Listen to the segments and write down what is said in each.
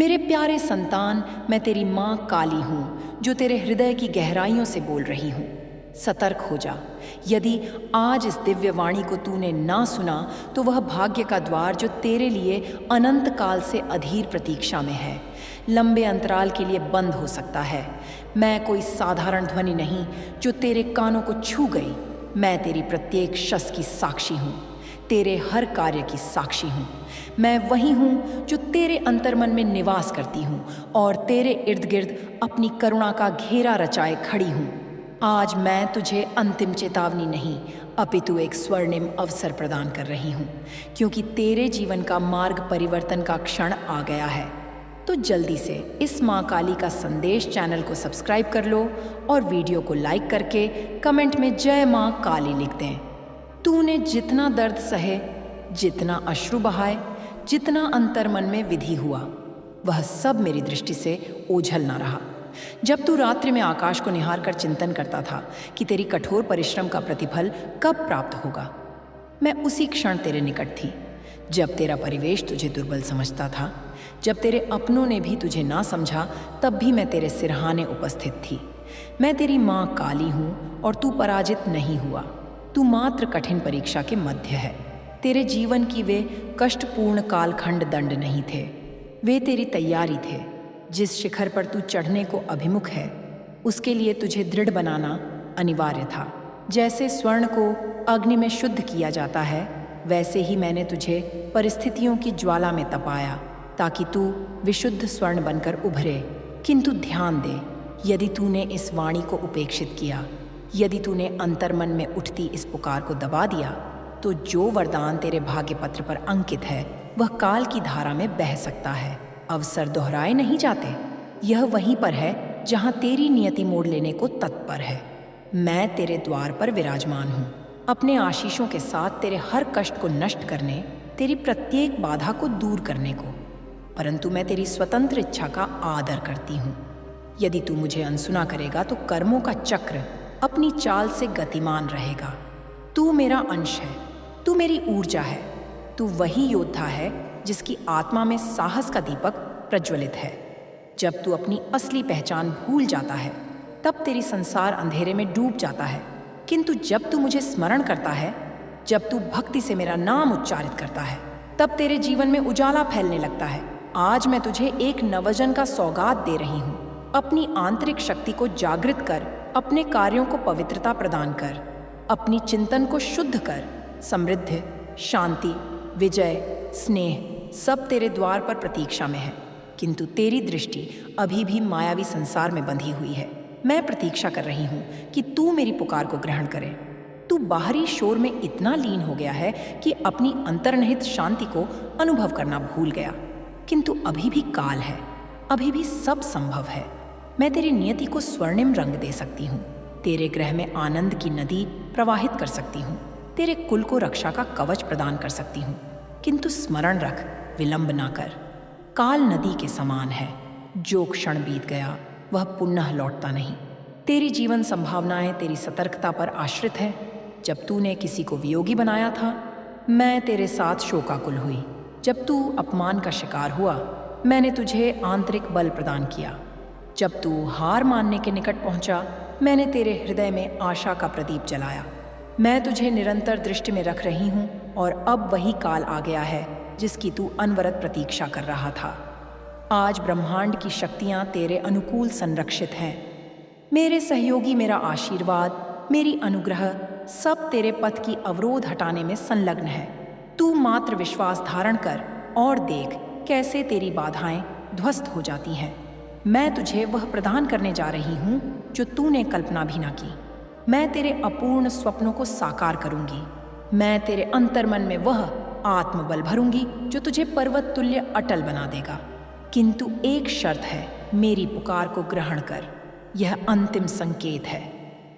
मेरे प्यारे संतान, मैं तेरी माँ काली हूँ जो तेरे हृदय की गहराइयों से बोल रही हूँ। सतर्क हो जा। यदि आज इस दिव्य वाणी को तूने ना सुना तो वह भाग्य का द्वार जो तेरे लिए अनंत काल से अधीर प्रतीक्षा में है, लंबे अंतराल के लिए बंद हो सकता है। मैं कोई साधारण ध्वनि नहीं जो तेरे कानों को छू गई। मैं तेरी प्रत्येक शस की साक्षी हूँ, तेरे हर कार्य की साक्षी हूँ। मैं वही हूँ जो तेरे अंतर्मन में निवास करती हूँ और तेरे इर्द गिर्द अपनी करुणा का घेरा रचाए खड़ी हूँ। आज मैं तुझे अंतिम चेतावनी नहीं अपितु एक स्वर्णिम अवसर प्रदान कर रही हूँ, क्योंकि तेरे जीवन का मार्ग परिवर्तन का क्षण आ गया है। तो जल्दी से इस माँ काली का संदेश चैनल को सब्सक्राइब कर लो और वीडियो को लाइक करके कमेंट में जय माँ काली लिख दें। तूने जितना दर्द सहे, जितना अश्रु बहाए, जितना अंतर्मन में विधि हुआ, वह सब मेरी दृष्टि से ओझल ना रहा। जब तू रात्रि में आकाश को निहार कर चिंतन करता था कि तेरी कठोर परिश्रम का प्रतिफल कब प्राप्त होगा, मैं उसी क्षण तेरे निकट थी। जब तेरा परिवेश तुझे दुर्बल समझता था, जब तेरे अपनों ने भी तुझे ना समझा, तब भी मैं तेरे सिरहाने उपस्थित थी। मैं तेरी माँ काली हूँ और तू पराजित नहीं हुआ। तू मात्र कठिन परीक्षा के मध्य है। तेरे जीवन की वे कष्टपूर्ण कालखंड दंड नहीं थे, वे तेरी तैयारी थे। जिस शिखर पर तू चढ़ने को अभिमुख है, उसके लिए तुझे दृढ़ बनाना अनिवार्य था। जैसे स्वर्ण को अग्नि में शुद्ध किया जाता है, वैसे ही मैंने तुझे परिस्थितियों की ज्वाला में तपाया ताकि तू विशुद्ध स्वर्ण बनकर उभरे। किंतु ध्यान दे, यदि तूने इस वाणी को उपेक्षित किया, यदि तूने अंतर्मन में उठती इस पुकार को दबा दिया, तो जो वरदान तेरे भाग्य पत्र पर अंकित है वह काल की धारा में बह सकता है। अवसर दोहराए नहीं जाते। यह वहीं पर है जहां तेरी नियति मोड़ लेने को तत्पर है। मैं तेरे द्वार पर विराजमान हूँ, अपने आशीषों के साथ तेरे हर कष्ट को नष्ट करने, तेरी प्रत्येक बाधा को दूर करने को। परंतु मैं तेरी स्वतंत्र इच्छा का आदर करती हूँ। यदि तू मुझे अनसुना करेगा तो कर्मों का चक्र अपनी चाल से गतिमान रहेगा। तू मेरा अंश है, तू मेरी ऊर्जा है, तू वही योद्धा है जिसकी आत्मा में साहस का दीपक प्रज्वलित है। जब तू अपनी असली पहचान भूल जाता है, तब तेरी संसार अंधेरे में डूब जाता है। किंतु जब तू मुझे स्मरण करता है, जब तू भक्ति से मेरा नाम उच्चारित करता है, तब तेरे जीवन में उजाला फैलने लगता है। आज मैं तुझे एक नवजन का सौगात दे रही हूँ। अपनी आंतरिक शक्ति को जागृत कर, अपने कार्यों को पवित्रता प्रदान कर, अपनी चिंतन को शुद्ध कर। समृद्धि, शांति, विजय, स्नेह सब तेरे द्वार पर प्रतीक्षा में है, किंतु तेरी दृष्टि अभी भी मायावी संसार में बंधी हुई है। मैं प्रतीक्षा कर रही हूँ कि तू मेरी पुकार को ग्रहण करे। तू बाहरी शोर में इतना लीन हो गया है कि अपनी अंतर्निहित शांति को अनुभव करना भूल गया। किंतु अभी भी काल है, अभी भी सब संभव है। मैं तेरी नियति को स्वर्णिम रंग दे सकती हूँ, तेरे ग्रह में आनंद की नदी प्रवाहित कर सकती हूँ, तेरे कुल को रक्षा का कवच प्रदान कर सकती हूँ। किंतु स्मरण रख, विलंब ना कर। काल नदी के समान है, जो क्षण बीत गया वह पुनः लौटता नहीं। तेरी जीवन संभावनाएं तेरी सतर्कता पर आश्रित है। जब तूने किसी को वियोगी बनाया था, मैं तेरे साथ शोकाकुल हुई। जब तू अपमान का शिकार हुआ, मैंने तुझे आंतरिक बल प्रदान किया। जब तू हार मानने के निकट पहुंचा, मैंने तेरे हृदय में आशा का प्रदीप जलाया। मैं तुझे निरंतर दृष्टि में रख रही हूँ और अब वही काल आ गया है जिसकी तू अनवरत प्रतीक्षा कर रहा था। आज ब्रह्मांड की शक्तियाँ तेरे अनुकूल संरक्षित हैं। मेरे सहयोगी, मेरा आशीर्वाद, मेरी अनुग्रह सब तेरे पथ की अवरोध हटाने में संलग्न है। तू मात्र विश्वास धारण कर और देख कैसे तेरी बाधाएं ध्वस्त हो जाती हैं। मैं तुझे वह प्रदान करने जा रही हूँ जो तूने कल्पना भी ना की। मैं तेरे अपूर्ण स्वप्नों को साकार करूंगी। मैं तेरे अंतर्मन में वह आत्मबल भरूंगी जो तुझे पर्वत तुल्य अटल बना देगा। किंतु एक शर्त है, मेरी पुकार को ग्रहण कर। यह अंतिम संकेत है।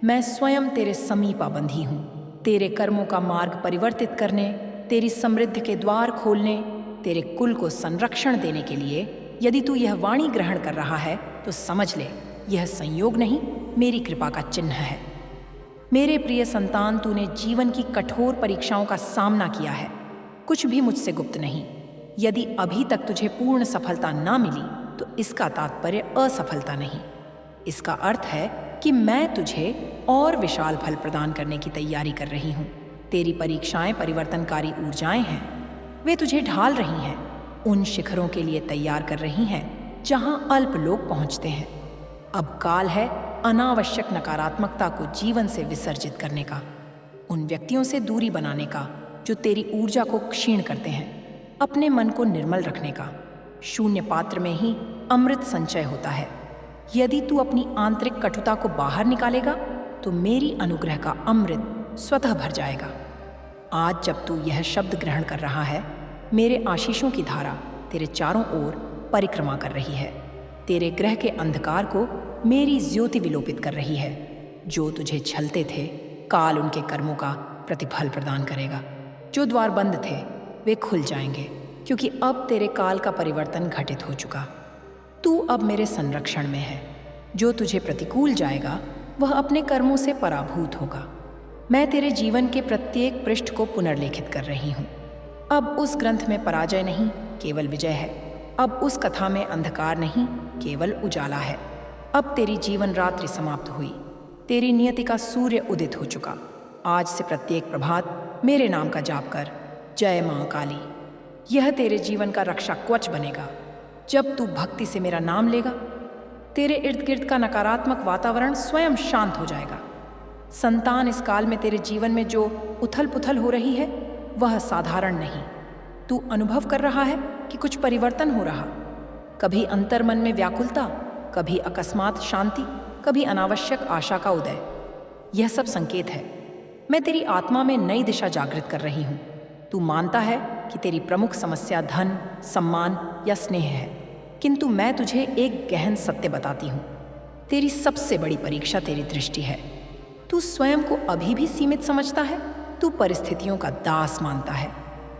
मैं स्वयं तेरे समीपा बंधी हूँ, तेरे कर्मों का मार्ग परिवर्तित करने, तेरी समृद्धि के द्वार खोलने, तेरे कुल को संरक्षण देने के लिए। यदि तू यह वाणी ग्रहण कर रहा है तो समझ ले, यह संयोग नहीं, मेरी कृपा का चिन्ह है। मेरे प्रिय संतान, तूने जीवन की कठोर परीक्षाओं का सामना किया है। कुछ भी मुझसे गुप्त नहीं। यदि अभी तक तुझे पूर्ण सफलता ना मिली तो इसका तात्पर्य असफलता नहीं। इसका अर्थ है कि मैं तुझे और विशाल फल प्रदान करने की तैयारी कर रही हूँ। तेरी परीक्षाएं परिवर्तनकारी ऊर्जाएं हैं। वे तुझे ढाल रही हैं, उन शिखरों के लिए तैयार कर रही हैं जहां अल्प लोग पहुंचते हैं। अब काल है अनावश्यक नकारात्मकता को जीवन से विसर्जित करने का, उन व्यक्तियों से दूरी बनाने का जो तेरी ऊर्जा को क्षीण करते हैं, अपने मन को निर्मल रखने का। शून्य पात्र में ही अमृत संचय होता है। यदि तू अपनी आंतरिक कटुता को बाहर निकालेगा तो मेरी अनुग्रह का अमृत स्वतः भर जाएगा। आज जब तू यह शब्द ग्रहण कर रहा है, मेरे आशीषों की धारा तेरे चारों ओर परिक्रमा कर रही है। तेरे ग्रह के अंधकार को मेरी ज्योति विलोपित कर रही है। जो तुझे छलते थे, काल उनके कर्मों का प्रतिफल प्रदान करेगा। जो द्वार बंद थे वे खुल जाएंगे, क्योंकि अब तेरे काल का परिवर्तन घटित हो चुका। तू अब मेरे संरक्षण में है। जो तुझे प्रतिकूल जाएगा वह अपने कर्मों से पराभूत होगा। मैं तेरे जीवन के प्रत्येक पृष्ठ को पुनर्लेखित कर रही हूँ। अब उस ग्रंथ में पराजय नहीं, केवल विजय है। अब उस कथा में अंधकार नहीं, केवल उजाला है। अब तेरी जीवन रात्रि समाप्त हुई, तेरी नियति का सूर्य उदित हो चुका। आज से प्रत्येक प्रभात मेरे नाम का जाप कर, जय मां काली। यह तेरे जीवन का रक्षा कवच बनेगा। जब तू भक्ति से मेरा नाम लेगा, तेरे इर्द गिर्द का नकारात्मक वातावरण स्वयं शांत हो जाएगा। संतान, इस काल में तेरे जीवन में जो उथल पुथल हो रही है वह साधारण नहीं। तू अनुभव कर रहा है कि कुछ परिवर्तन हो रहा। कभी अंतर्मन में व्याकुलता, कभी अकस्मात शांति, कभी अनावश्यक आशा का उदय। यह सब संकेत है। मैं तेरी आत्मा में नई दिशा जागृत कर रही हूँ। तू मानता है कि तेरी प्रमुख समस्या धन, सम्मान या स्नेह है, किंतु मैं तुझे एक गहन सत्य बताती हूँ। तेरी सबसे बड़ी परीक्षा तेरी दृष्टि है। तू स्वयं को अभी भी सीमित समझता है। तू परिस्थितियों का दास मानता है,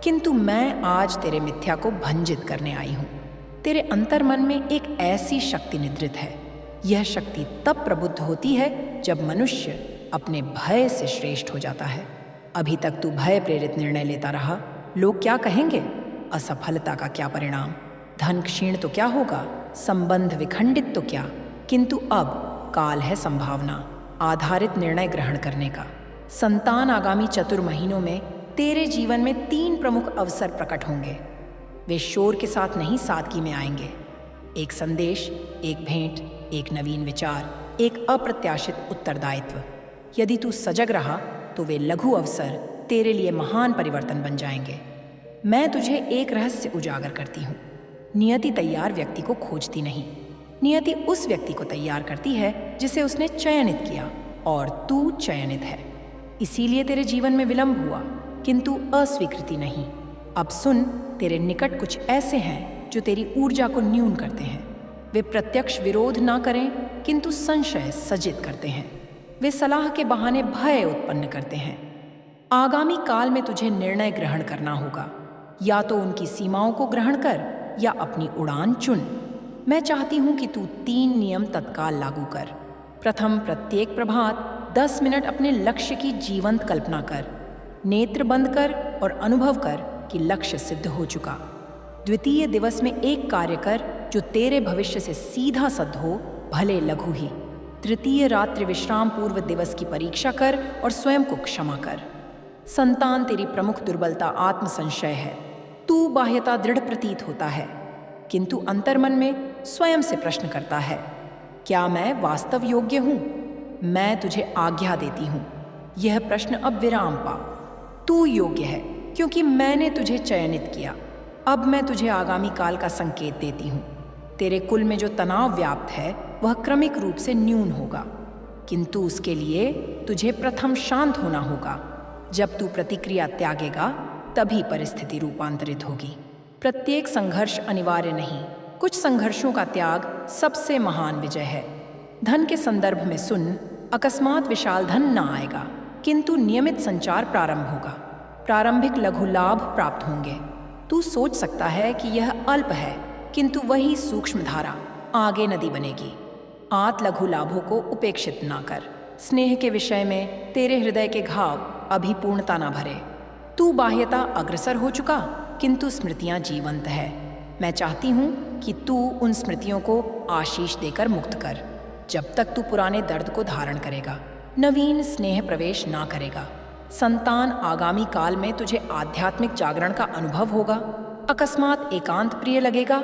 किंतु मैं आज तेरे मिथ्या को भंजित करने आई हूँ। तेरे अंतर्मन में एक ऐसी शक्ति निद्रित है। यह शक्ति तब प्रबुद्ध होती है जब मनुष्य अपने भय से श्रेष्ठ हो जाता है। अभी तक तू भय प्रेरित निर्णय लेता रहा। लोग क्या कहेंगे? असफलता का क्या परिणाम? धन क्षीण तो क्या होगा? संबंध विखंडित तो क्या? किंतु अब काल है संभावना आधारित निर्णय ग्रहण करने का। संतान, आगामी 4 महीनों में तेरे जीवन में 3 प्रमुख अवसर प्रकट होंगे। वे शोर के साथ नहीं, सादगी में आएंगे। एक संदेश, एक भेंट, एक नवीन विचार, एक अप्रत्याशित उत्तरदायित्व। यदि तू सजग रहा तो वे लघु अवसर तेरे लिए महान परिवर्तन बन जाएंगे। मैं तुझे एक रहस्य उजागर करती हूँ। नियति तैयार व्यक्ति को खोजती नहीं, नियति उस व्यक्ति को तैयार करती है जिसे उसने चयनित किया, और तू चयनित है। इसीलिए तेरे जीवन में विलंब हुआ, किंतु अस्वीकृति नहीं। अब सुन, तेरे निकट कुछ ऐसे हैं जो तेरी ऊर्जा को न्यून करते हैं। वे प्रत्यक्ष विरोध ना करें, किंतु संशय सजित करते हैं। वे सलाह के बहाने भय उत्पन्न करते हैं। आगामी काल में तुझे निर्णय ग्रहण करना होगा। या तो उनकी सीमाओं को ग्रहण कर या अपनी उड़ान चुन। मैं चाहती हूं कि तू 3 नियम तत्काल लागू कर। प्रथम, प्रत्येक प्रभात 10 मिनट अपने लक्ष्य की जीवंत कल्पना कर। नेत्र बंद कर और अनुभव कर कि लक्ष्य सिद्ध हो चुका। द्वितीय दिवस में एक कार्य कर जो तेरे भविष्य से सीधा सिद्ध हो, भले लघु ही। तृतीय रात्रि विश्राम पूर्व दिवस की परीक्षा कर और स्वयं को क्षमा कर। संतान, तेरी प्रमुख दुर्बलता आत्मसंशय है। तू बाह्यता दृढ़ प्रतीत होता है, किंतु अंतर्मन में स्वयं से प्रश्न करता है, क्या मैं वास्तव योग्य हूँ? मैं तुझे आज्ञा देती हूँ, यह प्रश्न अब विराम पा। तू योग्य है क्योंकि मैंने तुझे चयनित किया। अब मैं तुझे आगामी काल का संकेत देती हूँ। तेरे कुल में जो तनाव व्याप्त है वह क्रमिक रूप से न्यून होगा, किंतु उसके लिए तुझे प्रथम शांत होना होगा। जब तू प्रतिक्रिया त्यागेगा तभी परिस्थिति रूपांतरित होगी। प्रत्येक संघर्ष अनिवार्य नहीं, कुछ संघर्षों का त्याग सबसे महान विजय है। धन के संदर्भ में सुन, अकस्मात विशाल धन न आएगा, किंतु नियमित संचार प्रारंभ होगा। प्रारंभिक लघु लाभ प्राप्त होंगे। तू सोच सकता है कि यह अल्प है, किंतु वही सूक्ष्म धारा आगे नदी बनेगी। आत लघु लाभों को उपेक्षित ना कर। स्नेह के विषय में तेरे हृदय के घाव अभी पूर्णता ना भरे। तू बाह्यता अग्रसर हो चुका, किंतु स्मृतियां जीवंत है। मैं चाहती हूँ कि तू उन स्मृतियों को आशीष देकर मुक्त कर। जब तक तू पुराने दर्द को धारण करेगा, नवीन स्नेह प्रवेश ना करेगा। संतान, आगामी काल में तुझे आध्यात्मिक जागरण का अनुभव होगा। अकस्मात एकांत प्रिय लगेगा,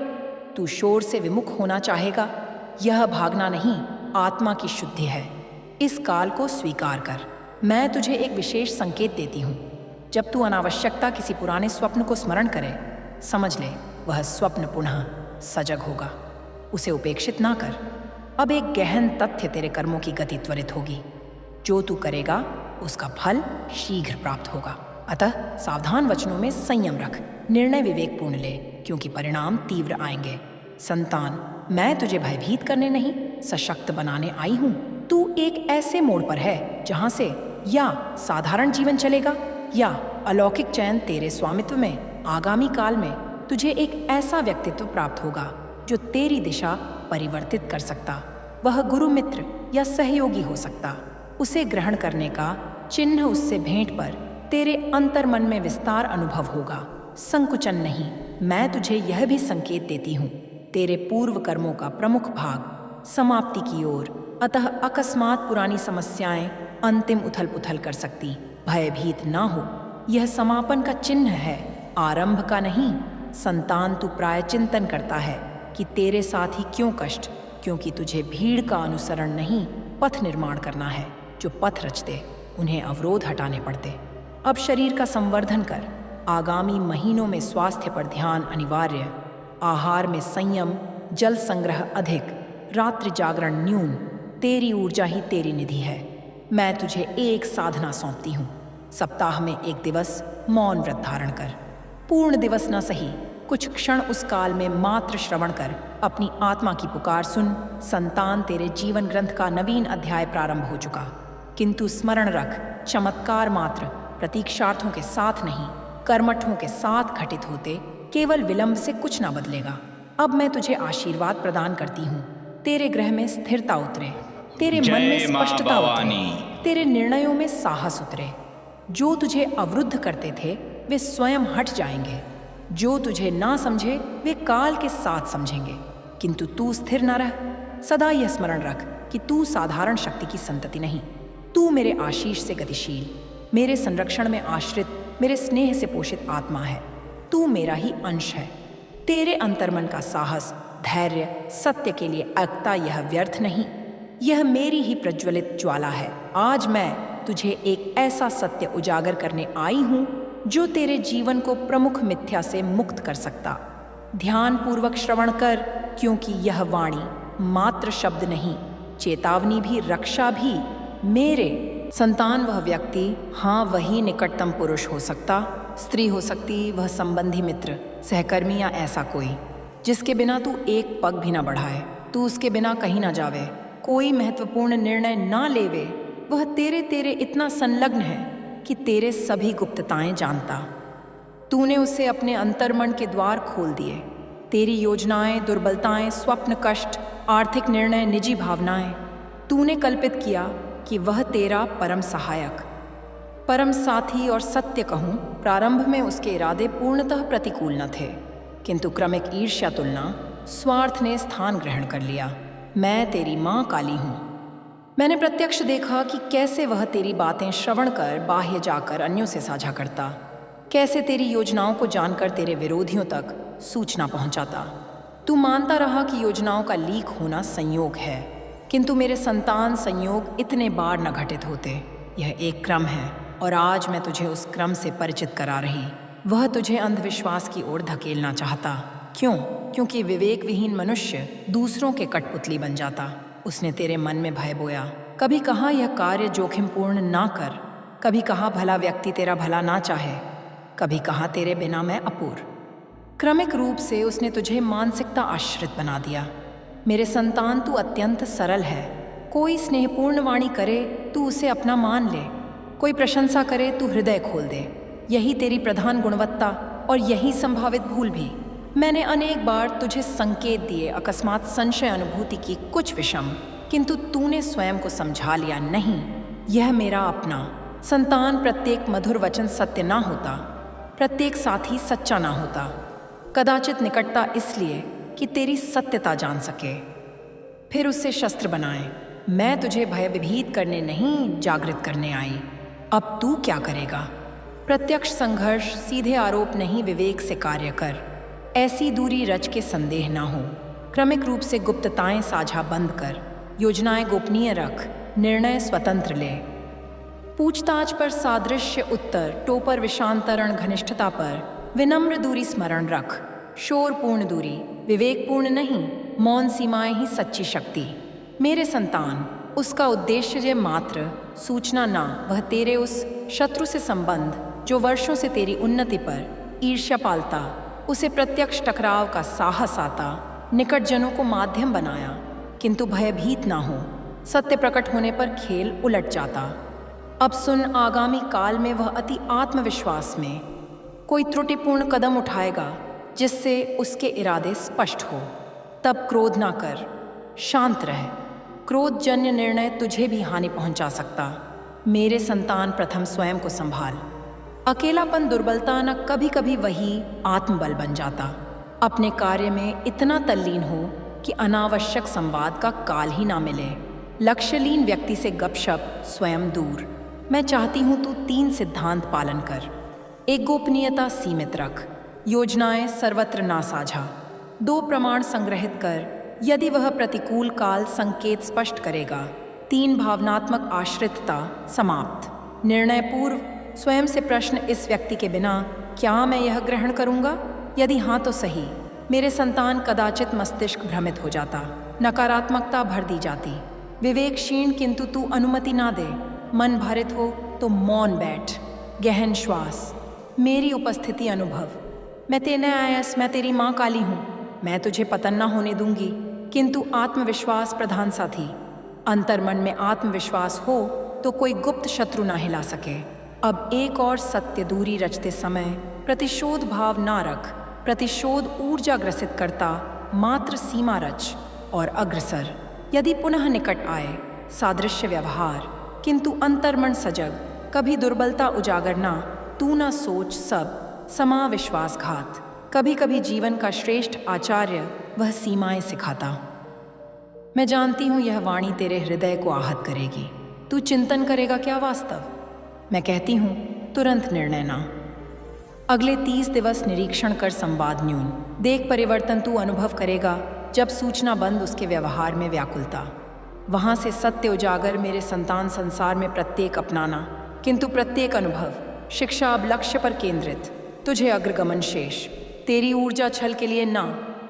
तू शोर से विमुख होना चाहेगा। यह भागना नहीं, आत्मा की शुद्धि है। इस काल को स्वीकार कर। मैं तुझे एक विशेष संकेत देती हूँ। जब तू अनावश्यकता किसी पुराने स्वप्न को स्मरण करे, समझ ले वह स्वप्न पुनः सजग होगा। उसे उपेक्षित ना कर। अब एक गहन तथ्य तेरे कर्मों की गति त्वरित होगी। जो तू करेगा उसका फल शीघ्र प्राप्त होगा। अतः सावधान वचनों में संयम रख, निर्णय विवेकपूर्ण ले, क्योंकि परिणाम तीव्र आएंगे। संतान, मैं तुझे भयभीत करने नहीं, सशक्त बनाने आई हूँ। तू एक ऐसे मोड़ पर है जहाँ से या साधारण जीवन चलेगा या अलौकिक चयन तेरे स्वामित्व में। आगामी काल में तुझे एक ऐसा व्यक्तित्व प्राप्त होगा जो तेरी दिशा परिवर्तित कर सकता। वह गुरु, मित्र या सहयोगी हो सकता। उसे ग्रहण करने का चिन्ह उससे भेंट पर तेरे अंतर्मन में विस्तार अनुभव होगा, संकुचन नहीं। मैं तुझे यह भी संकेत देती हूँ, तेरे पूर्व कर्मों का प्रमुख भाग समाप्ति की ओर। अतः अकस्मात पुरानी समस्याएं अंतिम उथल पुथल कर सकती। भयभीत ना हो, यह समापन का चिन्ह है, आरंभ का नहीं। संतान, तू प्राय चिंतन करता है कि तेरे साथ ही क्यों कष्ट, क्योंकि तुझे भीड़ का अनुसरण नहीं, पथ निर्माण करना है। जो पथ रचते उन्हें अवरोध हटाने पड़ते। अब शरीर का संवर्धन कर। आगामी महीनों में स्वास्थ्य पर ध्यान अनिवार्य। आहार में संयम, जल संग्रह अधिक, रात्रि जागरण न्यून। तेरी ऊर्जा ही तेरी निधि है। मैं तुझे एक साधना सौंपती हूँ। सप्ताह में एक दिवस मौन व्रत धारण कर। पूर्ण दिवस न सही, कुछ क्षण उस काल में मात्र श्रवण कर अपनी आत्मा की पुकार सुन। संतान, तेरे जीवन ग्रंथ का नवीन अध्याय प्रारंभ हो चुका, किंतु स्मरण रख, चमत्कार मात्र प्रतीक्षार्थों के साथ नहीं, कर्मठों के साथ घटित होते। केवल विलंब से कुछ ना बदलेगा। अब मैं तुझे आशीर्वाद प्रदान करती हूँ। तेरे ग्रह में स्थिरता उतरे, तेरे मन में स्पष्टता उतरे, तेरे निर्णयों में साहस उतरे। जो तुझे अवरुद्ध करते थे वे स्वयं हट जाएंगे। जो तुझे ना समझे वे काल के साथ समझेंगे, किंतु तू स्थिर न रह। सदा यह स्मरण रख कि तू साधारण शक्ति की संतति नहीं। तू मेरे आशीष से गतिशील, मेरे संरक्षण में आश्रित, मेरे स्नेह से पोषित आत्मा है। तू मेरा ही अंश है। तेरे अंतर्मन का साहस, धैर्य, सत्य के लिए अगता यह व्यर्थ नहीं, यह मेरी ही प्रज्वलित ज्वाला है। आज मैं तुझे एक ऐसा सत्य उजागर करने आई हूँ जो तेरे जीवन को प्रमुख मिथ्या से मुक्त कर सकता। ध्यान पूर्वक श्रवण कर, क्योंकि यह वाणी मात्र शब्द नहीं, चेतावनी भी, रक्षा भी। मेरे संतान, वह व्यक्ति, हाँ वही निकटतम पुरुष हो सकता, स्त्री हो सकती, वह संबंधी, मित्र, सहकर्मी या ऐसा कोई जिसके बिना तू एक पग भी ना बढ़ाए, तू उसके बिना कहीं ना जावे, कोई महत्वपूर्ण निर्णय ना लेवे। वह तेरे इतना संलग्न है कि तेरे सभी गुप्तताएं जानता। तूने उसे अपने अंतर्मन के द्वार खोल दिए। तेरी योजनाएं, दुर्बलताएं, स्वप्न, कष्ट, आर्थिक निर्णय, निजी भावनाएं, तूने कल्पित किया कि वह तेरा परम सहायक, परम साथी और सत्य कहूँ, प्रारंभ में उसके इरादे पूर्णतः प्रतिकूल न थे, किंतु क्रमिक ईर्ष्या, तुलना, स्वार्थ ने स्थान ग्रहण कर लिया। मैं तेरी माँ काली हूँ। मैंने प्रत्यक्ष देखा कि कैसे वह तेरी बातें श्रवण कर बाह्य जाकर अन्यों से साझा करता, कैसे तेरी योजनाओं को जानकर तेरे विरोधियों तक सूचना पहुंचाता। तू मानता रहा कि योजनाओं का लीक होना संयोग है, किंतु मेरे संतान, संयोग इतने बार न घटित होते। यह एक क्रम है और आज मैं तुझे उस क्रम से परिचित करा रही। वह तुझे अंधविश्वास की ओर धकेलना चाहता। क्यों? क्योंकि विवेक विहीन मनुष्य दूसरों के कठपुतली बन जाता। उसने तेरे मन में भय बोया। कभी कहा यह कार्य जोखिमपूर्ण ना कर, कभी कहा भला व्यक्ति तेरा भला ना चाहे, कभी कहा तेरे बिना मैं अपूर्ण। क्रमिक रूप से उसने तुझे मानसिकता आश्रित बना दिया। मेरे संतान, तू अत्यंत सरल है। कोई स्नेहपूर्ण वाणी करे तू उसे अपना मान ले, कोई प्रशंसा करे तू हृदय खोल दे। यही तेरी प्रधान गुणवत्ता और यही संभावित भूल भी। मैंने अनेक बार तुझे संकेत दिए, अकस्मात संशय अनुभूति की कुछ विषम, किंतु तूने स्वयं को समझा लिया। नहीं, यह मेरा अपना संतान, प्रत्येक मधुर वचन सत्य ना होता। प्रत्येक साथी सच्चा ना होता, कदाचित निकटता इसलिए कि तेरी सत्यता जान सके। फिर उससे शस्त्र बनाए। मैं तुझे भयभीत करने नहीं, जागृत करने आई। अब तू क्या करेगा? प्रत्यक्ष संघर्ष, सीधे आरोप नहीं, विवेक से कार्य कर। ऐसी दूरी रच के संदेह ना हो। क्रमिक रूप से गुप्तताएं साझा बंद कर, योजनाएं गोपनीय रख, निर्णय स्वतंत्र ले। पूछताछ पर सादृश्य उत्तर, टोपर विषांतरण घनिष्ठता पर, विनम्र दूरी स्मरण रख। शोरपूर्ण दूरी, विवेकपूर्ण नहीं, मौन सीमाएं ही सच्ची शक्ति। मेरे संतान, उसका उद्देश्य मात्र सूचना ना, वह तेरे उस शत्रु से संबंध जो वर्षों से तेरी उन्नति पर ईर्ष्या पालता, उसे प्रत्यक्ष टकराव का साहस आता, निकट जनों को माध्यम बनाया। किंतु भयभीत ना हो, सत्य प्रकट होने पर खेल उलट जाता। अब सुन, आगामी काल में वह अति आत्मविश्वास में कोई त्रुटिपूर्ण कदम उठाएगा जिससे उसके इरादे स्पष्ट हो। तब क्रोध ना कर, शांत रह। क्रोधजन्य निर्णय तुझे भी हानि पहुंचा सकता। मेरे संतान, प्रथम स्वयं को संभाल। अकेलापन दुर्बलता न, कभी कभी वही आत्मबल बन जाता। अपने कार्य में इतना तल्लीन हो कि अनावश्यक संवाद का काल ही ना मिले। लक्ष्यलीन व्यक्ति से गपशप, स्वयं दूर। मैं चाहती हूं तू 3 सिद्धांत पालन कर। एक, गोपनीयता सीमित रख, योजनाएं सर्वत्र ना साझा। 2, प्रमाण संग्रहित कर, यदि वह प्रतिकूल काल संकेत स्पष्ट करेगा। 3, भावनात्मक आश्रितता समाप्त। निर्णय पूर्व स्वयं से प्रश्न, इस व्यक्ति के बिना क्या मैं यह ग्रहण करूंगा? यदि हाँ तो सही। मेरे संतान, कदाचित मस्तिष्क भ्रमित हो जाता, नकारात्मकता भर दी जाती। विवेक क्षीण, किंतु तू अनुमति ना दे। मन भारित हो तो मौन बैठ, गहन श्वास, मेरी उपस्थिति अनुभव। मैं तेने आयस, मैं तेरी माँ काली हूँ। मैं तुझे पतन ना होने दूंगी, किंतु आत्मविश्वास प्रधान साथी। अंतर्मन में आत्मविश्वास हो तो कोई गुप्त शत्रु ना हिला सके। अब एक और सत्य, दूरी रचते समय प्रतिशोध भाव ना रख। प्रतिशोध ऊर्जा ग्रसित करता, मात्र सीमा रच और अग्रसर। यदि पुनः निकट आए सादृश्य व्यवहार, किंतु अंतर्मन सजग, कभी दुर्बलता उजागर ना। तू ना सोच, सब समा विश्वासघात। कभी कभी जीवन का श्रेष्ठ आचार्य वह सीमाएं सिखाता। मैं जानती हूँ यह वाणी तेरे हृदय को आहत करेगी। तू चिंतन करेगा क्या वास्तव? मैं कहती हूँ, तुरंत निर्णय ना। अगले 30 दिवस निरीक्षण कर, संवाद न्यून। देख परिवर्तन तू अनुभव करेगा जब सूचना बंद, उसके व्यवहार में व्याकुलता। वहाँ से सत्य उजागर। मेरे संतान, संसार में प्रत्येक अपनाना, किंतु प्रत्येक अनुभव। शिक्षा अब लक्ष्य पर केंद्रित, तुझे अग्रगमन शेष। तेरी ऊर्जा छल के लिए ना,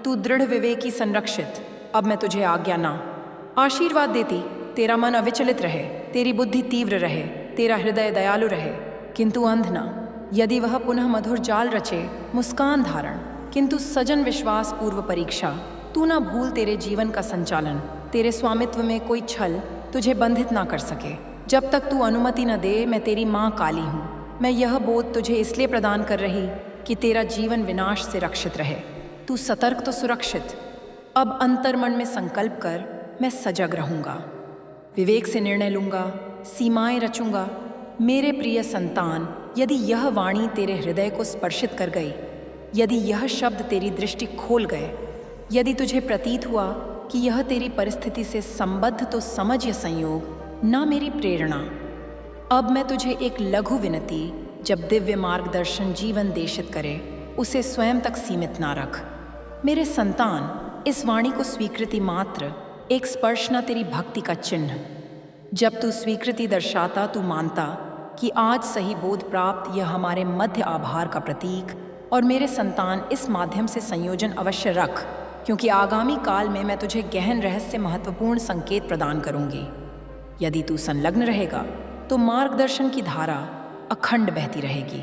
तू दृढ़ विवेकी संरक्षित। अब मैं तुझे आज्ञा ना। आशीर्वाद देती, तेरा मन अविचलित रहे, तेरी बुद्धि तीव्र रहे, तेरा हृदय दयालु रहे, किंतु अंध ना। यदि वह पुनः मधुर जाल रचे, मुस्कान धारण, किंतु सजन विश्वास पूर्व परीक्षा। तू ना भूल, तेरे जीवन का संचालन, तेरे स्वामित्व में कोई छल तुझे बंधित ना कर सके। जब तक तू अनुमति न दे, मैं तेरी माँ काली हूँ। मैं यह बोध तुझे इसलिए प्रदान कर रही कि तेरा जीवन विनाश से रक्षित रहे। तू सतर्क तो सुरक्षित। अब अंतर्मन में संकल्प कर, मैं सजग रहूँगा, विवेक से निर्णय लूँगा, सीमाएं रचूँगा। मेरे प्रिय संतान, यदि यह वाणी तेरे हृदय को स्पर्शित कर गई, यदि यह शब्द तेरी दृष्टि खोल गए, यदि तुझे प्रतीत हुआ कि यह तेरी परिस्थिति से संबद्ध, तो समझ यह संयोग ना मेरी प्रेरणा। अब मैं तुझे एक लघु विनती, जब दिव्य मार्गदर्शन जीवन देशित करे, उसे स्वयं तक सीमित ना रख। मेरे संतान, इस वाणी को स्वीकृति मात्र, एक स्पर्श ना तेरी भक्ति का चिन्ह। जब तू स्वीकृति दर्शाता, तू मानता कि आज सही बोध प्राप्त, यह हमारे मध्य आभार का प्रतीक। और मेरे संतान, इस माध्यम से संयोजन अवश्य रख, क्योंकि आगामी काल में मैं तुझे गहन रहस्य, महत्वपूर्ण संकेत प्रदान करूंगी। यदि तू संलग्न रहेगा तो मार्गदर्शन की धारा अखंड बहती रहेगी।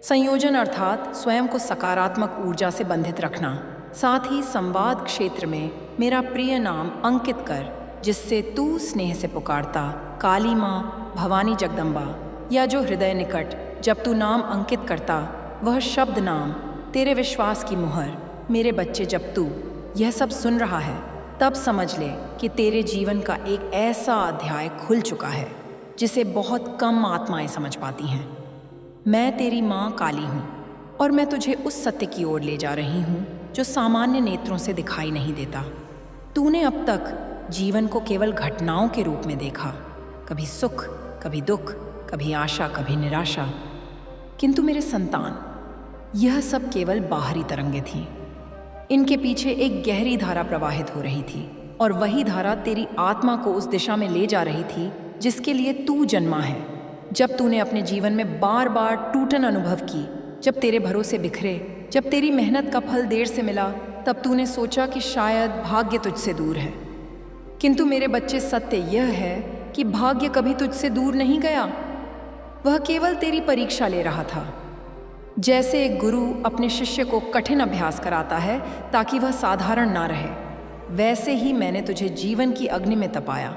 संयोजन अर्थात स्वयं को सकारात्मक ऊर्जा से बंधित रखना। साथ ही संवाद क्षेत्र में मेरा प्रिय नाम अंकित कर, जिससे तू स्नेह से पुकारता, काली माँ, भवानी जगदम्बा, या जो हृदय निकट जब तू नाम अंकित करता, वह शब्द नाम तेरे विश्वास की मुहर। मेरे बच्चे, जब तू यह सब सुन रहा है, तब समझ ले कि तेरे जीवन का एक ऐसा अध्याय खुल चुका है जिसे बहुत कम आत्माएं समझ पाती हैं। मैं तेरी माँ काली हूँ, और मैं तुझे उस सत्य की ओर ले जा रही हूँ जो सामान्य नेत्रों से दिखाई नहीं देता। तूने अब तक जीवन को केवल घटनाओं के रूप में देखा, कभी सुख, कभी दुख, कभी आशा, कभी निराशा। किंतु मेरे संतान, यह सब केवल बाहरी तरंगें थीं। इनके पीछे एक गहरी धारा प्रवाहित हो रही थी, और वही धारा तेरी आत्मा को उस दिशा में ले जा रही थी जिसके लिए तू जन्मा है। जब तूने अपने जीवन में बार बार टूटन अनुभव की, जब तेरे भरोसे बिखरे, जब तेरी मेहनत का फल देर से मिला, तब तूने सोचा कि शायद भाग्य तुझसे दूर है। किंतु मेरे बच्चे, सत्य यह है कि भाग्य कभी तुझसे दूर नहीं गया। वह केवल तेरी परीक्षा ले रहा था। जैसे एक गुरु अपने शिष्य को कठिन अभ्यास कराता है ताकि वह साधारण ना रहे, वैसे ही मैंने तुझे जीवन की अग्नि में तपाया।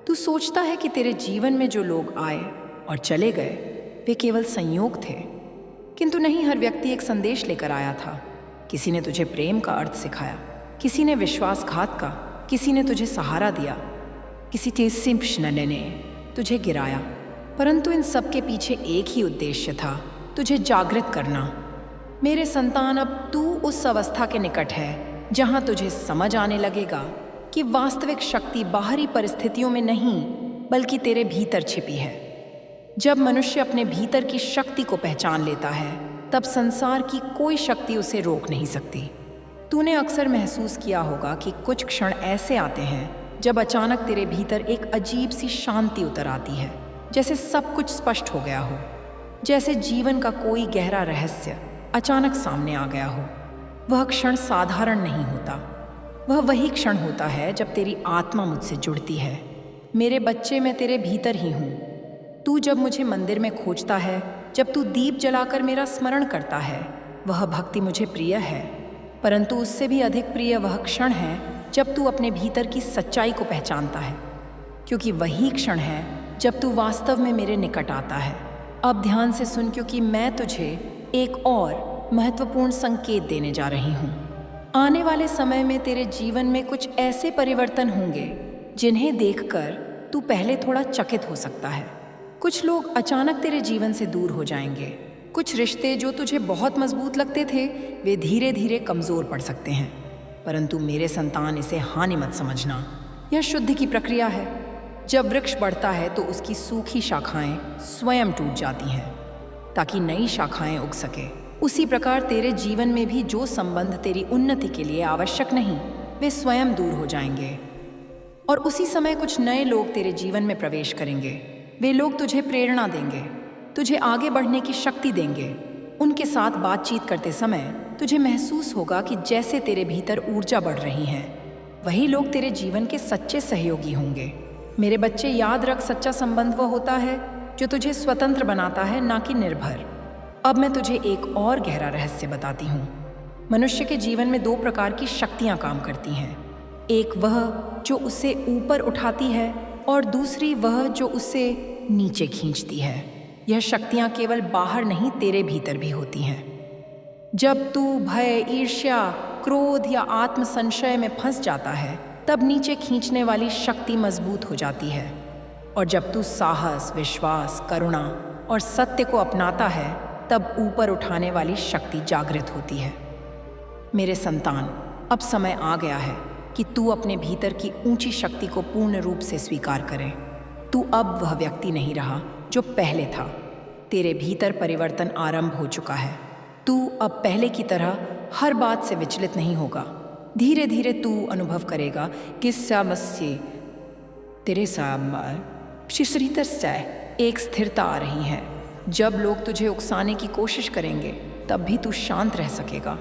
तू सोचता है कि तेरे जीवन में जो लोग आए और चले गए वे केवल संयोग थे, किंतु नहीं, हर व्यक्ति एक संदेश लेकर आया था। किसी ने तुझे प्रेम का अर्थ सिखाया, किसी ने विश्वासघात का, किसी ने तुझे सहारा दिया, किसी ने तुझे गिराया। परंतु इन सब के पीछे एक ही उद्देश्य था, तुझे जागृत करना। मेरे संतान, अब तू उस अवस्था के निकट है जहां तुझे समझ आने लगेगा कि वास्तविक शक्ति बाहरी परिस्थितियों में नहीं बल्कि तेरे भीतर छिपी है। जब मनुष्य अपने भीतर की शक्ति को पहचान लेता है, तब संसार की कोई शक्ति उसे रोक नहीं सकती। तूने अक्सर महसूस किया होगा कि कुछ क्षण ऐसे आते हैं जब अचानक तेरे भीतर एक अजीब सी शांति उतर आती है, जैसे सब कुछ स्पष्ट हो गया हो, जैसे जीवन का कोई गहरा रहस्य अचानक सामने आ गया हो। वह क्षण साधारण नहीं होता, वह वही क्षण होता है जब तेरी आत्मा मुझसे जुड़ती है। मेरे बच्चे, मैं तेरे भीतर ही हूँ। तू जब मुझे मंदिर में खोजता है, जब तू दीप जलाकर मेरा स्मरण करता है, वह भक्ति मुझे प्रिय है। परंतु उससे भी अधिक प्रिय वह क्षण है जब तू अपने भीतर की सच्चाई को पहचानता है, क्योंकि वही क्षण है जब तू वास्तव में मेरे निकट आता है। अब ध्यान से सुन, क्योंकि मैं तुझे एक और महत्वपूर्ण संकेत देने जा रही हूँ। आने वाले समय में तेरे जीवन में कुछ ऐसे परिवर्तन होंगे जिन्हें देखकर तू पहले थोड़ा चकित हो सकता है। कुछ लोग अचानक तेरे जीवन से दूर हो जाएंगे। कुछ रिश्ते जो तुझे बहुत मजबूत लगते थे, वे धीरे धीरे कमज़ोर पड़ सकते हैं। परंतु मेरे संतान, इसे हानि मत समझना। यह शुद्धि की प्रक्रिया है। जब वृक्ष बढ़ता है तो उसकी सूखी शाखाएं स्वयं टूट जाती हैं ताकि नई शाखाएं उग सके। उसी प्रकार तेरे जीवन में भी जो संबंध तेरी उन्नति के लिए आवश्यक नहीं, वे स्वयं दूर हो जाएंगे। और उसी समय कुछ नए लोग तेरे जीवन में प्रवेश करेंगे। वे लोग तुझे प्रेरणा देंगे, तुझे आगे बढ़ने की शक्ति देंगे। उनके साथ बातचीत करते समय तुझे महसूस होगा कि जैसे तेरे भीतर ऊर्जा बढ़ रही है। वही लोग तेरे जीवन के सच्चे सहयोगी होंगे। मेरे बच्चे, याद रख, सच्चा संबंध वह होता है जो तुझे स्वतंत्र बनाता है, ना कि निर्भर। अब मैं तुझे एक और गहरा रहस्य बताती हूँ। मनुष्य के जीवन में दो प्रकार की शक्तियाँ काम करती हैं। एक वह जो उसे ऊपर उठाती है और दूसरी वह जो उसे नीचे खींचती है। यह शक्तियाँ केवल बाहर नहीं, तेरे भीतर भी होती हैं। जब तू भय, ईर्ष्या, क्रोध या आत्म संशय में फंस जाता है, तब नीचे खींचने वाली शक्ति मजबूत हो जाती है। और जब तू साहस, विश्वास, करुणा और सत्य को अपनाता है, तब ऊपर उठाने वाली शक्ति जागृत होती है। मेरे संतान, अब समय आ गया है कि तू अपने भीतर की ऊंची शक्ति को पूर्ण रूप से स्वीकार करे। तू अब वह व्यक्ति नहीं रहा जो पहले था। तेरे भीतर परिवर्तन आरंभ हो चुका है। तू अब पहले की तरह हर बात से विचलित नहीं होगा। धीरे धीरे तू अनुभव करेगा कि समस्या तेरे सामने से एक स्थिरता आ रही है। जब लोग तुझे उकसाने की कोशिश करेंगे, तब भी तू शांत रह सकेगा।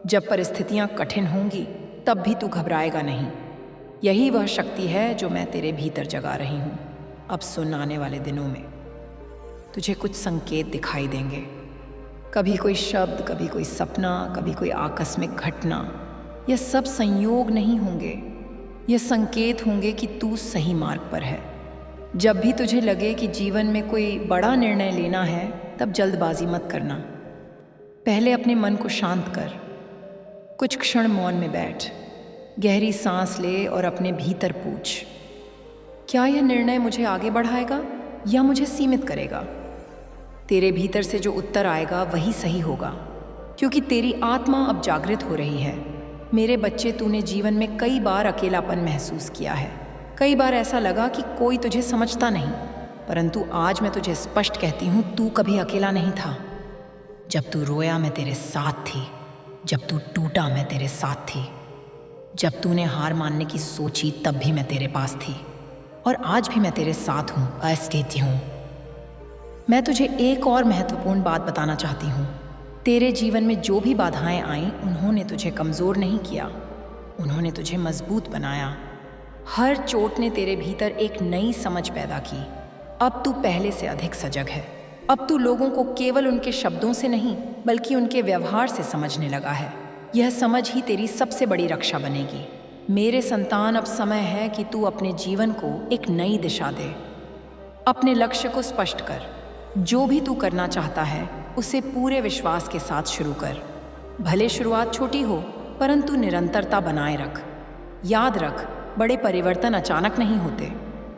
जब परिस्थितियां कठिन होंगी, तब भी तू घबराएगा नहीं। यही वह शक्ति है जो मैं तेरे भीतर जगा रही हूँ। अब सुन, आने वाले दिनों में तुझे कुछ संकेत दिखाई देंगे। कभी कोई शब्द, कभी कोई सपना, कभी कोई आकस्मिक घटना। यह सब संयोग नहीं होंगे, यह संकेत होंगे कि तू सही मार्ग पर है। जब भी तुझे लगे कि जीवन में कोई बड़ा निर्णय लेना है, तब जल्दबाजी मत करना। पहले अपने मन को शांत कर, कुछ क्षण मौन में बैठ, गहरी सांस ले और अपने भीतर पूछ, क्या यह निर्णय मुझे आगे बढ़ाएगा या मुझे सीमित करेगा? तेरे भीतर से जो उत्तर आएगा वही सही होगा, क्योंकि तेरी आत्मा अब जागृत हो रही है। मेरे बच्चे, तूने जीवन में कई बार अकेलापन महसूस किया है। कई बार ऐसा लगा कि कोई तुझे समझता नहीं, परंतु आज मैं तुझे स्पष्ट कहती हूँ, तू कभी अकेला नहीं था। जब तू रोया मैं तेरे साथ थी, जब तू टूटा मैं तेरे साथ थी, जब तूने हार मानने की सोची तब भी मैं तेरे पास थी, और आज भी मैं तेरे साथ हूँ, अस्थित हूँ। मैं तुझे एक और महत्वपूर्ण बात बताना चाहती हूँ। तेरे जीवन में जो भी बाधाएं आईं, उन्होंने तुझे कमज़ोर नहीं किया, उन्होंने तुझे मजबूत बनाया। हर चोट ने तेरे भीतर एक नई समझ पैदा की। अब तू पहले से अधिक सजग है। अब तू लोगों को केवल उनके शब्दों से नहीं, बल्कि उनके व्यवहार से समझने लगा है। यह समझ ही तेरी सबसे बड़ी रक्षा बनेगी। मेरे संतान, अब समय है कि तू अपने जीवन को एक नई दिशा दे। अपने लक्ष्य को स्पष्ट कर। जो भी तू करना चाहता है उसे पूरे विश्वास के साथ शुरू कर। भले शुरुआत छोटी हो, परंतु निरंतरता बनाए रख। याद रख, बड़े परिवर्तन अचानक नहीं होते,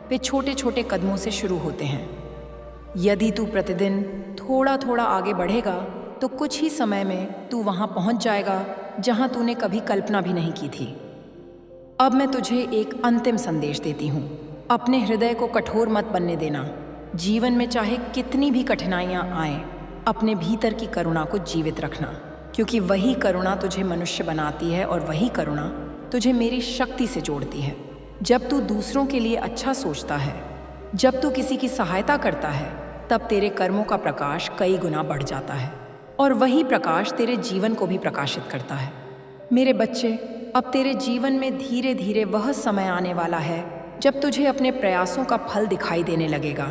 वे छोटे छोटे कदमों से शुरू होते हैं। यदि तू प्रतिदिन थोड़ा थोड़ा आगे बढ़ेगा तो कुछ ही समय में तू वहां पहुंच जाएगा जहां तूने कभी कल्पना भी नहीं की थी। अब मैं तुझे एक अंतिम संदेश देती हूँ। अपने हृदय को कठोर मत बनने देना। जीवन में चाहे कितनी भी कठिनाइयाँ आएं, अपने भीतर की करुणा को जीवित रखना, क्योंकि वही करुणा तुझे मनुष्य बनाती है और वही करुणा तुझे मेरी शक्ति से जोड़ती है। जब तू दूसरों के लिए अच्छा सोचता है, जब तू किसी की सहायता करता है, तब तेरे कर्मों का प्रकाश कई गुना बढ़ जाता है, और वही प्रकाश तेरे जीवन को भी प्रकाशित करता है। मेरे बच्चे, अब तेरे जीवन में धीरे धीरे वह समय आने वाला है जब तुझे अपने प्रयासों का फल दिखाई देने लगेगा।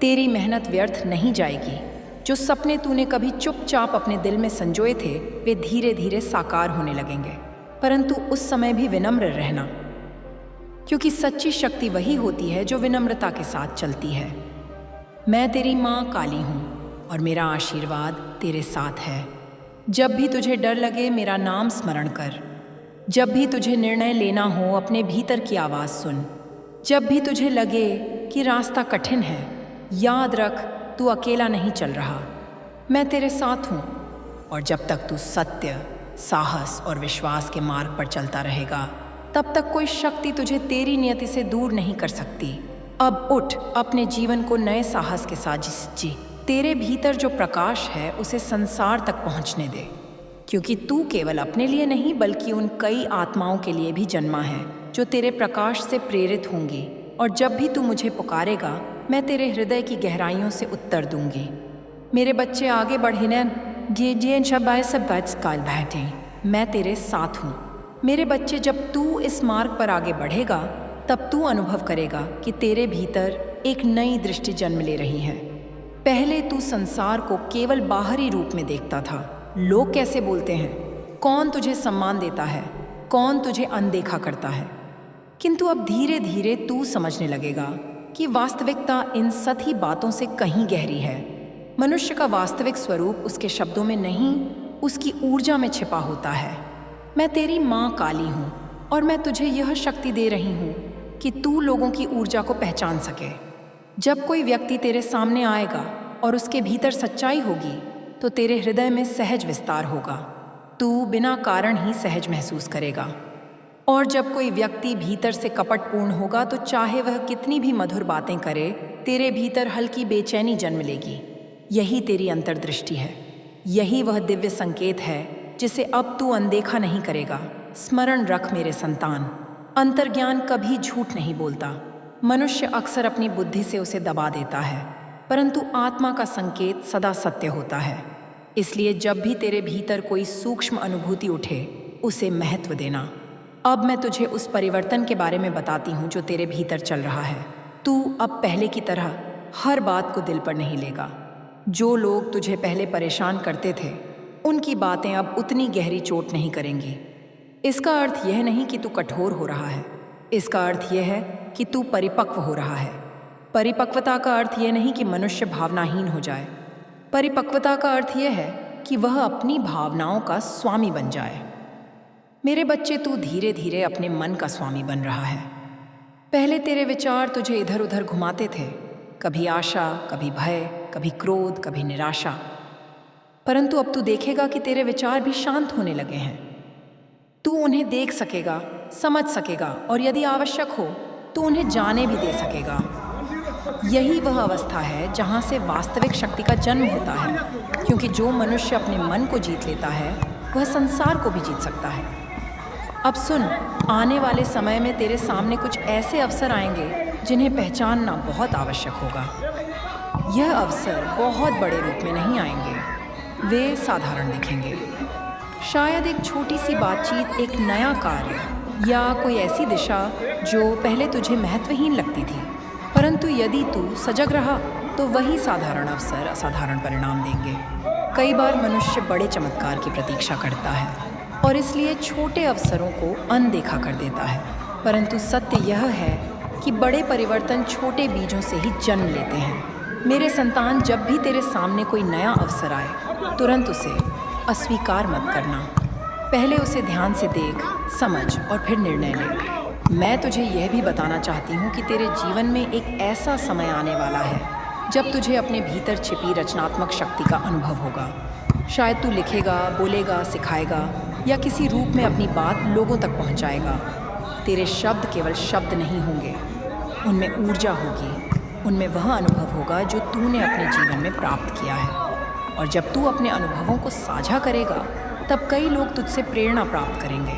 तेरी मेहनत व्यर्थ नहीं जाएगी। जो सपने तूने कभी चुपचाप अपने दिल में संजोए थे, वे धीरे धीरे साकार होने लगेंगे। परंतु उस समय भी विनम्र रहना, क्योंकि सच्ची शक्ति वही होती है जो विनम्रता के साथ चलती है। मैं तेरी माँ काली हूँ और मेरा आशीर्वाद तेरे साथ है। जब भी तुझे डर लगे, मेरा नाम स्मरण कर। जब भी तुझे निर्णय लेना हो, अपने भीतर की आवाज़ सुन। जब भी तुझे लगे कि रास्ता कठिन है, याद रख, तू अकेला नहीं चल रहा। मैं तेरे साथ हूँ, और जब तक तू सत्य, साहस और विश्वास के मार्ग पर चलता रहेगा, तब तक कोई शक्ति तुझे तेरी नियति से दूर नहीं कर सकती। अब उठ, अपने जीवन को नए साहस के साथ जी। तेरे भीतर जो प्रकाश है उसे संसार तक पहुँचने दे, क्योंकि तू केवल अपने लिए नहीं बल्कि उन कई आत्माओं के लिए भी जन्मा है जो तेरे प्रकाश से प्रेरित होंगी। और जब भी तू मुझे पुकारेगा, मैं तेरे हृदय की गहराइयों से उत्तर दूंगी। मेरे बच्चे, आगे बढ़े न, मैं तेरे साथ हूँ। मेरे बच्चे, जब तू इस मार्ग पर आगे बढ़ेगा, तब तू अनुभव करेगा कि तेरे भीतर एक नई दृष्टि जन्म ले रही है। पहले तू संसार को केवल बाहरी रूप में देखता था। लोग कैसे बोलते हैं, कौन तुझे सम्मान देता है, कौन तुझे अनदेखा करता है। किंतु अब धीरे धीरे तू समझने लगेगा कि वास्तविकता इन सभी बातों से कहीं गहरी है। मनुष्य का वास्तविक स्वरूप उसके शब्दों में नहीं, उसकी ऊर्जा में छिपा होता है। मैं तेरी माँ काली हूँ और मैं तुझे यह शक्ति दे रही हूँ कि तू लोगों की ऊर्जा को पहचान सके। जब कोई व्यक्ति तेरे सामने आएगा और उसके भीतर सच्चाई होगी, तो तेरे हृदय में सहज विस्तार होगा। तू बिना कारण ही सहज महसूस करेगा। और जब कोई व्यक्ति भीतर से कपटपूर्ण होगा, तो चाहे वह कितनी भी मधुर बातें करे, तेरे भीतर हल्की बेचैनी जन्म लेगी। यही तेरी अंतर्दृष्टि है। यही वह दिव्य संकेत है जिसे अब तू अनदेखा नहीं करेगा। स्मरण रख मेरे संतान, अंतर्ज्ञान कभी झूठ नहीं बोलता। मनुष्य अक्सर अपनी बुद्धि से उसे दबा देता है, परंतु आत्मा का संकेत सदा सत्य होता है। इसलिए जब भी तेरे भीतर कोई सूक्ष्म अनुभूति उठे, उसे महत्व देना। अब मैं तुझे उस परिवर्तन के बारे में बताती हूँ जो तेरे भीतर चल रहा है। तू अब पहले की तरह हर बात को दिल पर नहीं लेगा। जो लोग तुझे पहले परेशान करते थे, उनकी बातें अब उतनी गहरी चोट नहीं करेंगी। इसका अर्थ यह नहीं कि तू कठोर हो रहा है, इसका अर्थ यह है कि तू परिपक्व हो रहा है। परिपक्वता का अर्थ यह नहीं कि मनुष्य भावनाहीन हो जाए। परिपक्वता का अर्थ यह है कि वह अपनी भावनाओं का स्वामी बन जाए। मेरे बच्चे, तू धीरे धीरे अपने मन का स्वामी बन रहा है। पहले तेरे विचार तुझे इधर उधर घुमाते थे, कभी आशा, कभी भय, कभी क्रोध, कभी निराशा। परंतु अब तू देखेगा कि तेरे विचार भी शांत होने लगे हैं। तू उन्हें देख सकेगा, समझ सकेगा और यदि आवश्यक हो तो उन्हें जाने भी दे सकेगा। यही वह अवस्था है जहाँ से वास्तविक शक्ति का जन्म होता है, क्योंकि जो मनुष्य अपने मन को जीत लेता है वह संसार को भी जीत सकता है। अब सुन, आने वाले समय में तेरे सामने कुछ ऐसे अवसर आएंगे जिन्हें पहचानना बहुत आवश्यक होगा। यह अवसर बहुत बड़े रूप में नहीं आएंगे, वे साधारण दिखेंगे। शायद एक छोटी सी बातचीत, एक नया कार्य या कोई ऐसी दिशा जो पहले तुझे महत्वहीन लगती थी, परंतु यदि तू सजग रहा तो वही साधारण अवसर असाधारण परिणाम देंगे। कई बार मनुष्य बड़े चमत्कार की प्रतीक्षा करता है और इसलिए छोटे अवसरों को अनदेखा कर देता है, परंतु सत्य यह है कि बड़े परिवर्तन छोटे बीजों से ही जन्म लेते हैं। मेरे संतान, जब भी तेरे सामने कोई नया अवसर आए तुरंत उसे अस्वीकार मत करना। पहले उसे ध्यान से देख, समझ और फिर निर्णय ले। मैं तुझे यह भी बताना चाहती हूँ कि तेरे जीवन में एक ऐसा समय आने वाला है जब तुझे अपने भीतर छिपी रचनात्मक शक्ति का अनुभव होगा। शायद तू लिखेगा, बोलेगा, सिखाएगा या किसी रूप में अपनी बात लोगों तक पहुँचाएगा। तेरे शब्द केवल शब्द नहीं होंगे, उनमें ऊर्जा होगी, उनमें वह अनुभव होगा जो तूने अपने जीवन में प्राप्त किया है। और जब तू अपने अनुभवों को साझा करेगा तब कई लोग तुझसे प्रेरणा प्राप्त करेंगे।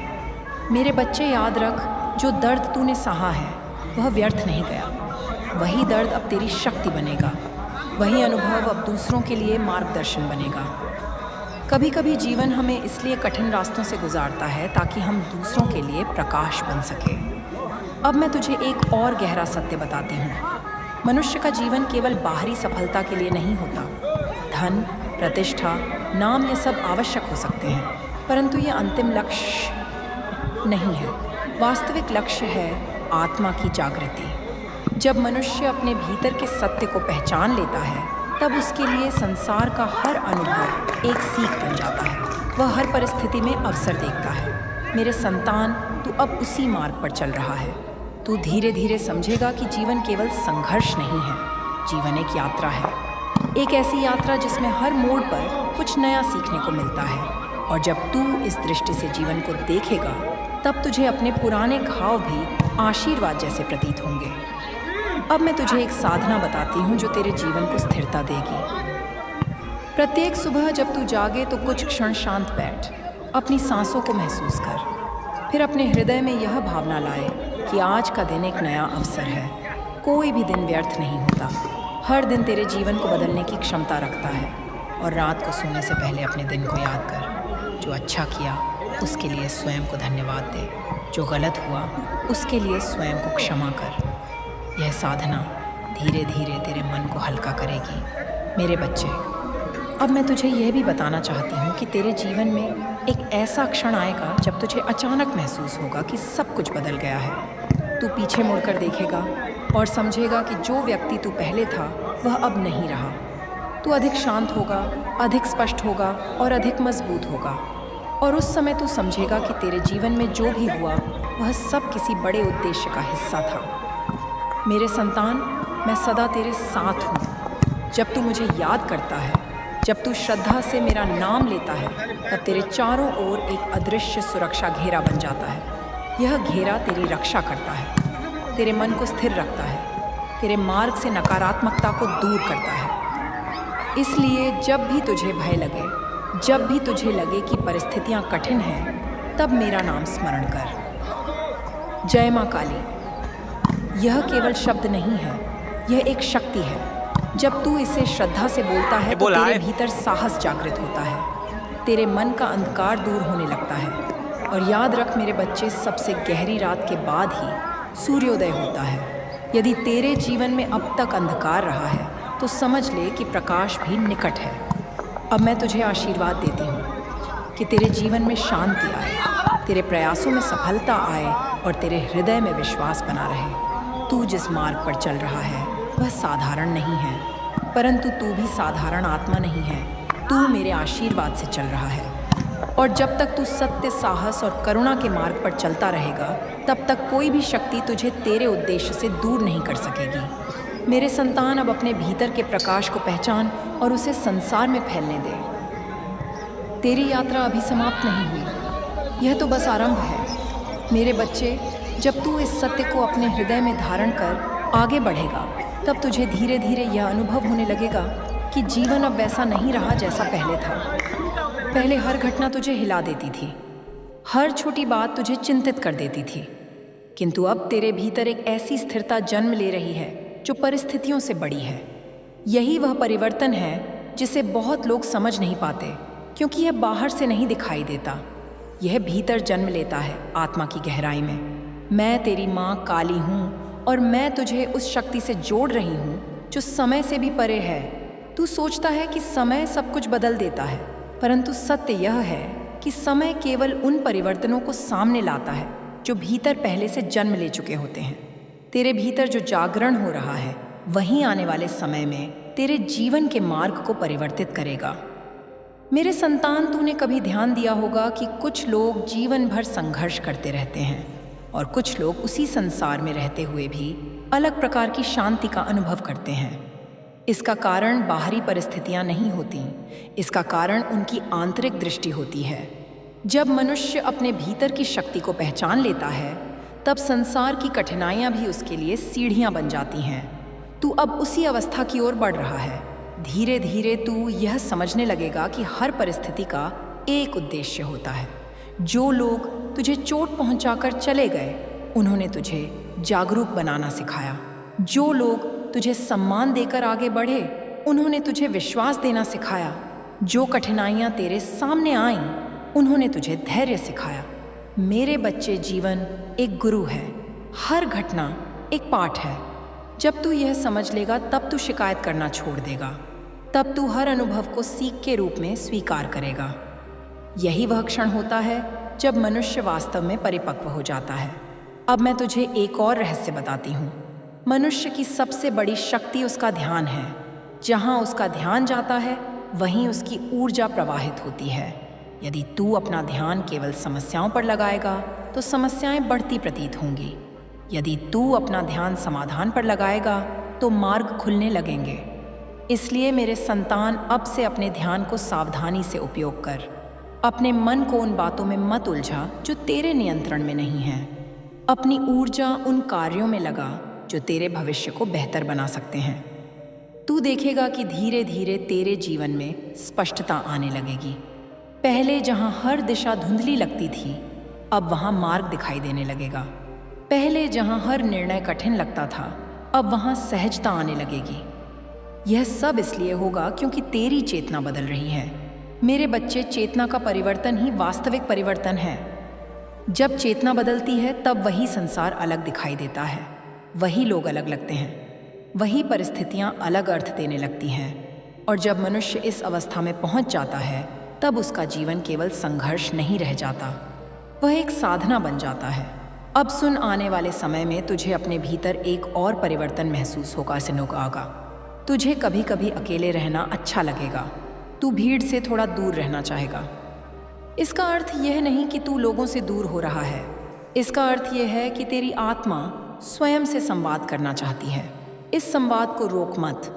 मेरे बच्चे, याद रख, जो दर्द तूने सहा है वह व्यर्थ नहीं गया। वही दर्द अब तेरी शक्ति बनेगा, वही अनुभव अब दूसरों के लिए मार्गदर्शन बनेगा। कभी कभी जीवन हमें इसलिए कठिन रास्तों से गुजारता है ताकि हम दूसरों के लिए प्रकाश बन सके। अब मैं तुझे एक और गहरा सत्य बताती हूँ। मनुष्य का जीवन केवल बाहरी सफलता के लिए नहीं होता। धन, प्रतिष्ठा, नाम, ये सब आवश्यक हो सकते हैं, परंतु ये अंतिम लक्ष्य नहीं है। वास्तविक लक्ष्य है आत्मा की जागृति। जब मनुष्य अपने भीतर के सत्य को पहचान लेता है तब उसके लिए संसार का हर अनुभव एक सीख बन जाता है। वह हर परिस्थिति में अवसर देखता है। मेरे संतान, तू अब उसी मार्ग पर चल रहा है। तू धीरे धीरे समझेगा कि जीवन केवल संघर्ष नहीं है, जीवन एक यात्रा है। एक ऐसी यात्रा जिसमें हर मोड़ पर कुछ नया सीखने को मिलता है। और जब तू इस दृष्टि से जीवन को देखेगा तब तुझे अपने पुराने घाव भी आशीर्वाद जैसे प्रतीत होंगे। अब मैं तुझे एक साधना बताती हूँ जो तेरे जीवन को स्थिरता देगी। प्रत्येक सुबह जब तू जागे तो कुछ क्षण शांत बैठ, अपनी सांसों को महसूस कर, फिर अपने हृदय में यह भावना लाए कि आज का दिन एक नया अवसर है। कोई भी दिन व्यर्थ नहीं होता। हर दिन तेरे जीवन को बदलने की क्षमता रखता है। और रात को सोने से पहले अपने दिन को याद कर। जो अच्छा किया उसके लिए स्वयं को धन्यवाद दे, जो गलत हुआ उसके लिए स्वयं को क्षमा कर। यह साधना धीरे धीरे तेरे मन को हल्का करेगी। मेरे बच्चे, अब मैं तुझे यह भी बताना चाहती हूँ कि तेरे जीवन में एक ऐसा क्षण आएगा जब तुझे अचानक महसूस होगा कि सब कुछ बदल गया है। तू पीछे मुड़कर देखेगा और समझेगा कि जो व्यक्ति तू पहले था वह अब नहीं रहा। तू अधिक शांत होगा, अधिक स्पष्ट होगा और अधिक मजबूत होगा। और उस समय तू समझेगा कि तेरे जीवन में जो भी हुआ वह सब किसी बड़े उद्देश्य का हिस्सा था। मेरे संतान, मैं सदा तेरे साथ हूँ। जब तू मुझे याद करता है, जब तू श्रद्धा से मेरा नाम लेता है, तब तेरे चारों ओर एक अदृश्य सुरक्षा घेरा बन जाता है। यह घेरा तेरी रक्षा करता है, तेरे मन को स्थिर रखता है, तेरे मार्ग से नकारात्मकता को दूर करता है। इसलिए जब भी तुझे भय लगे, जब भी तुझे लगे कि परिस्थितियां कठिन हैं, तब मेरा नाम स्मरण कर। जय माँ काली। यह केवल शब्द नहीं है, यह एक शक्ति है। जब तू इसे श्रद्धा से बोलता है तो तेरे भीतर साहस जागृत होता है, तेरे मन का अंधकार दूर होने लगता है। और याद रख मेरे बच्चे, सबसे गहरी रात के बाद ही सूर्योदय होता है। यदि तेरे जीवन में अब तक अंधकार रहा है तो समझ ले कि प्रकाश भी निकट है। अब मैं तुझे आशीर्वाद देती हूँ कि तेरे जीवन में शांति आए, तेरे प्रयासों में सफलता आए और तेरे हृदय में विश्वास बना रहे। तू जिस मार्ग पर चल रहा है वह साधारण नहीं है, परंतु तू भी साधारण आत्मा नहीं है। तू मेरे आशीर्वाद से चल रहा है। और जब तक तू सत्य, साहस और करुणा के मार्ग पर चलता रहेगा, तब तक कोई भी शक्ति तुझे तेरे उद्देश्य से दूर नहीं कर सकेगी। मेरे संतान, अब अपने भीतर के प्रकाश को पहचान और उसे संसार में फैलने दे। तेरी यात्रा अभी समाप्त नहीं हुई, यह तो बस आरंभ है। मेरे बच्चे, जब तू इस सत्य को अपने हृदय में धारण कर आगे बढ़ेगा, तब तुझे धीरे धीरे यह अनुभव होने लगेगा कि जीवन अब वैसा नहीं रहा जैसा पहले था। पहले हर घटना तुझे हिला देती थी, हर छोटी बात तुझे चिंतित कर देती थी, किंतु अब तेरे भीतर एक ऐसी स्थिरता जन्म ले रही है जो परिस्थितियों से बड़ी है। यही वह परिवर्तन है जिसे बहुत लोग समझ नहीं पाते, क्योंकि यह बाहर से नहीं दिखाई देता। यह भीतर जन्म लेता है, आत्मा की गहराई में। मैं तेरी माँ काली हूँ और मैं तुझे उस शक्ति से जोड़ रही हूँ जो समय से भी परे है। तू सोचता है कि समय सब कुछ बदल देता है, परंतु सत्य यह है कि समय केवल उन परिवर्तनों को सामने लाता है जो भीतर पहले से जन्म ले चुके होते हैं। तेरे भीतर जो जागरण हो रहा है, वही आने वाले समय में तेरे जीवन के मार्ग को परिवर्तित करेगा। मेरे संतान, तूने कभी ध्यान दिया होगा कि कुछ लोग जीवन भर संघर्ष करते रहते हैं और कुछ लोग उसी संसार में रहते हुए भी अलग प्रकार की शांति का अनुभव करते हैं। इसका कारण बाहरी परिस्थितियां नहीं होती, इसका कारण उनकी आंतरिक दृष्टि होती है। जब मनुष्य अपने भीतर की शक्ति को पहचान लेता है, तब संसार की कठिनाइयां भी उसके लिए सीढ़ियां बन जाती हैं। तू अब उसी अवस्था की ओर बढ़ रहा है। धीरे धीरे तू यह समझने लगेगा कि हर परिस्थिति का एक उद्देश्य होता है। जो लोग तुझे चोट पहुंचाकर चले गए, उन्होंने तुझे जागरूक बनाना सिखाया। जो लोग तुझे सम्मान देकर आगे बढ़े, उन्होंने तुझे विश्वास देना सिखाया। जो कठिनाइयां तेरे सामने आईं, उन्होंने तुझे धैर्य सिखाया। मेरे बच्चे, जीवन एक गुरु है, हर घटना एक पाठ है। जब तू यह समझ लेगा, तब तू शिकायत करना छोड़ देगा। तब तू हर अनुभव को सीख के रूप में स्वीकार करेगा। यही वह क्षण होता है जब मनुष्य वास्तव में परिपक्व हो जाता है। अब मैं तुझे एक और रहस्य बताती हूँ। मनुष्य की सबसे बड़ी शक्ति उसका ध्यान है। जहाँ उसका ध्यान जाता है, वहीं उसकी ऊर्जा प्रवाहित होती है। यदि तू अपना ध्यान केवल समस्याओं पर लगाएगा, तो समस्याएं बढ़ती प्रतीत होंगी। यदि तू अपना ध्यान समाधान पर लगाएगा, तो मार्ग खुलने लगेंगे। इसलिए मेरे संतान, अब से अपने ध्यान को सावधानी से उपयोग कर। अपने मन को उन बातों में मत उलझा जो तेरे नियंत्रण में नहीं है। अपनी ऊर्जा उन कार्यों में लगा जो तेरे भविष्य को बेहतर बना सकते हैं। तू देखेगा कि धीरे धीरे तेरे जीवन में स्पष्टता आने लगेगी। पहले जहाँ हर दिशा धुंधली लगती थी, अब वहाँ मार्ग दिखाई देने लगेगा। पहले जहाँ हर निर्णय कठिन लगता था, अब वहाँ सहजता आने लगेगी। यह सब इसलिए होगा क्योंकि तेरी चेतना बदल रही है। मेरे बच्चे, चेतना का परिवर्तन ही वास्तविक परिवर्तन है। जब चेतना बदलती है, तब वही संसार अलग दिखाई देता है, वही लोग अलग लगते हैं, वही परिस्थितियाँ अलग अर्थ देने लगती हैं। और जब मनुष्य इस अवस्था में पहुँच जाता है, तब उसका जीवन केवल संघर्ष नहीं रह जाता, वह एक साधना बन जाता है। अब सुन, आने वाले समय में तुझे अपने भीतर एक और परिवर्तन महसूस होगा। तुझे कभी कभी अकेले रहना अच्छा लगेगा। तू भीड़ से थोड़ा दूर रहना चाहेगा। इसका अर्थ यह नहीं कि तू लोगों से दूर हो रहा है। इसका अर्थ यह है कि तेरी आत्मा स्वयं से संवाद करना चाहती है। इस संवाद को रोक मत,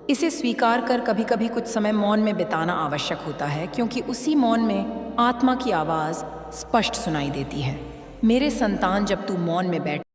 इसे स्वीकार कर। कभी कभी कुछ समय मौन में बिताना आवश्यक होता है, क्योंकि उसी मौन में आत्मा की आवाज़ स्पष्ट सुनाई देती है। मेरे संतान, जब तू मौन में बैठ